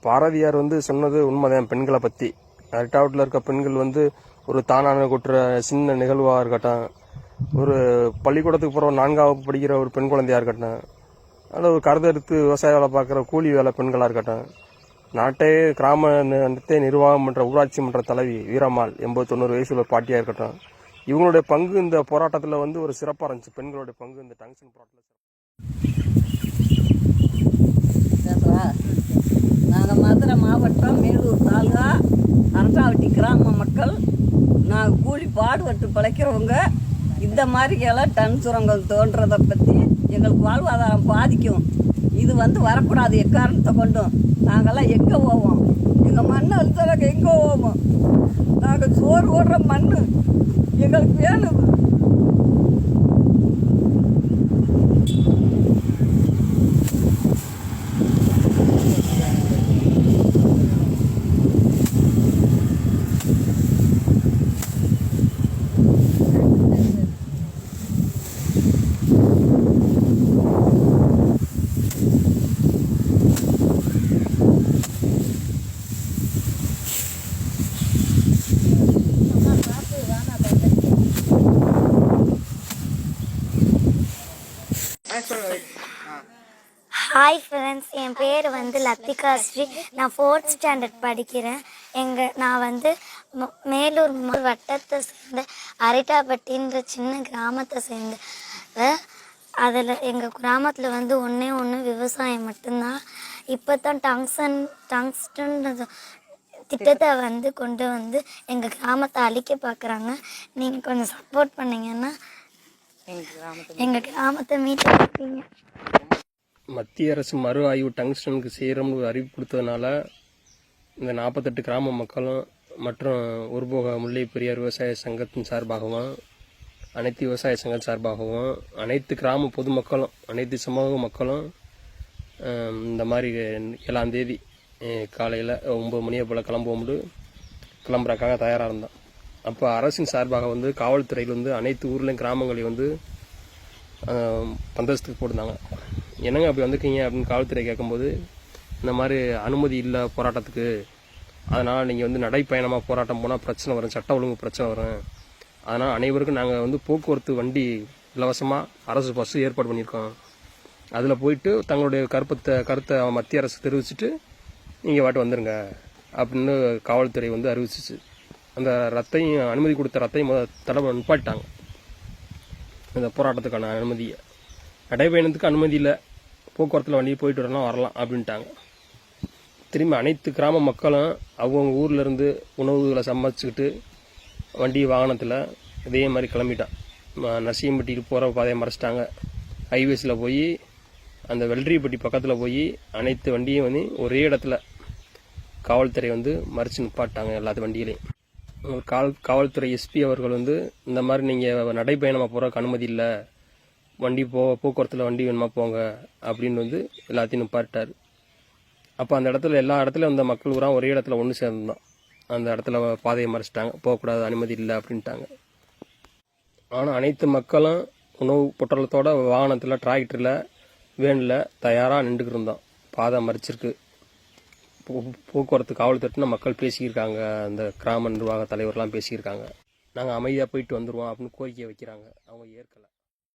பாரதியார் சொன்னது உண்மைதான். பெண்களை பற்றி அரிட்டாவட்டில் இருக்க பெண்கள் ஒரு தானான குற்ற சின்ன நிகழ்வாக இருக்கட்டும், ஒரு பள்ளிக்கூடத்துக்கு போகிற 4ஆம் வகுப்பு படிக்கிற ஒரு பெண் குழந்தையாக இருக்கட்டும், அதில் ஒரு கருதெடுத்து விவசாய வேலை பார்க்குற கூலி வேலை பெண்களாக இருக்கட்டும், நாட்டே கிராமத்தை நிர்வாகம் பண்ணுற ஊராட்சி மன்ற தலைவி வீரம்மாள் 80-90 வயசு உள்ள பாட்டியாக இருக்கட்டும், இவங்களுடைய பங்கு இந்த போராட்டத்தில் ஒரு சிறப்பாக இருந்துச்சு. பெண்களுடைய பங்கு இந்த டங்ஷன் போராட்டத்தில். நாங்கள் மதுரை மாவட்டம் மேலூர் தாலுகா அரட்டாவட்டி கிராம மக்கள். நாங்கள் கூலி பாடுபட்டு பிழைக்கிறவங்க. இந்த மாதிரிக்கெல்லாம் டன் சுரங்கம் தோன்றதை பற்றி எங்களுக்கு வாழ்வாதாரம் பாதிக்கும். இது வரக்கூடாது எக்காரணத்தை கொண்டும். நாங்கள்லாம் எங்கே போவோம்? எங்கள் மண்ணை அழுத்தலாக எங்கே போவோம்? நாங்கள் சோறு ஓடுற மண் எங்களுக்கு வேணும். ஹாய் ஃப்ரெண்ட்ஸ், என் பேர் லத்திகா ஸ்ரீ. நான் 4th ஸ்டாண்டர்ட் படிக்கிறேன். நான் மேலூர் வட்டத்தை சேர்ந்த அரிட்டாப்பட்டின்ற சின்ன கிராமத்தை சேர்ந்த. அதில் எங்கள் கிராமத்தில் ஒன்று விவசாயம் மட்டும்தான். இப்போ தான் டங்ஸ்டன் திட்டத்தை கொண்டு எங்கள் கிராமத்தை அழிக்க பார்க்குறாங்க. நீங்கள் கொஞ்சம் சப்போர்ட் பண்ணிங்கன்னா எங்கள் கிராமத்தை மீட்டெடுப்பீங்க. மத்திய அரசு மறு ஆய்வு டங்ஸ்டனுக்கு செய்கிறோம்னு ஒரு அறிவிப்பு கொடுத்ததுனால இந்த 48 கிராம மக்களும் மற்றும் ஒருபோக முல்லை பெரியார் விவசாய சங்கத்தின் சார்பாகவும், அனைத்து விவசாய சங்கம் சார்பாகவும், அனைத்து கிராம பொதுமக்களும், அனைத்து சமூக மக்களும் இந்த மாதிரி 7ஆம் தேதி காலையில் 9 மணியை போல் கிளம்புறக்காக தயாராக இருந்தோம். அப்போ அரசின் சார்பாக காவல்துறையில் அனைத்து ஊர்லேயும் கிராமங்களையும் பந்தோபஸ்துக்கு போட்டிருந்தாங்க. என்னங்க அப்படி வந்துருக்கீங்க அப்படின்னு காவல்துறை கேட்கும்போது, இந்த மாதிரி அனுமதி இல்லை போராட்டத்துக்கு, அதனால் நீங்கள் நடைப்பயணமாக போராட்டம் போனால் பிரச்சனை வரும், சட்ட ஒழுங்கு பிரச்சனை வரும், அதனால் அனைவருக்கும் நாங்கள் போக்குவரத்து வண்டி இலவசமாக அரசு பஸ்ஸு ஏற்பாடு பண்ணியிருக்கோம், அதில் போயிட்டு தங்களுடைய கருத்தை மத்திய அரசு தெரிவிச்சுட்டு நீங்கள் வாட்டு வந்துடுங்க அப்படின்னு காவல்துறை அறிவிச்சிச்சு. அந்த ரத்தையும் அனுமதி கொடுத்த ரத்தையும் தடவை நிப்பாட்டாங்க. இந்த போராட்டத்துக்கான அனுமதியை, நடைபயணத்துக்கு அனுமதி இல்லை, போக்குவரத்தில் வண்டி போயிட்டு வரலாம் அப்படின்ட்டாங்க. திரும்பி அனைத்து கிராம மக்களும் அவங்கவுங்க ஊர்லேருந்து உணவுகளை சமைச்சிக்கிட்டு வண்டி வாகனத்தில் இதே மாதிரி கிளம்பிட்டான். நரசிங்கம்பட்டிக்கு போகிற பாதையை மறைச்சிட்டாங்க. ஹைவேஸில் போய் அந்த வெள்ளரிப்பட்டி பக்கத்தில் போய் அனைத்து வண்டியும் ஒரே இடத்துல காவல்துறை மறைச்சு நிப்பாட்டாங்க எல்லாத்து வண்டியிலையும். காவல்துறை எஸ்பி அவர்கள் இந்த மாதிரி நீங்கள் நடைப்பயணமாக போகிறதுக்கு அனுமதி இல்லை, வண்டி போக்குவரத்தில் வண்டி வேணுமா போங்க அப்படின்னு எல்லாத்தையும் நிப்பாட்டார். அப்போ அந்த இடத்துல எல்லா இடத்துலையும் அந்த மக்கள் பூரா ஒரே இடத்துல ஒன்று சேர்ந்துதான். அந்த இடத்துல பாதையை மறைச்சிட்டாங்க, போகக்கூடாது, அனுமதி இல்லை அப்படின்ட்டாங்க. ஆனால் அனைத்து மக்களும் உணவு பொட்டலத்தோட வாகனத்தில், டிராக்டரில், வேனில் தயாராக நின்றுக்கிட்டு இருந்தோம். பாதை மறைச்சிருக்கு. போக்குவரத்து காவல்துறைன்னு மக்கள் பேசியிருக்காங்க, அந்த கிராம நிர்வாக தலைவர்லாம் பேசியிருக்காங்க. நாங்கள் அமைதியாக போயிட்டு வந்துடுவோம் அப்படின்னு கோரிக்கை வைக்கிறாங்க. அவங்க ஏற்கலை.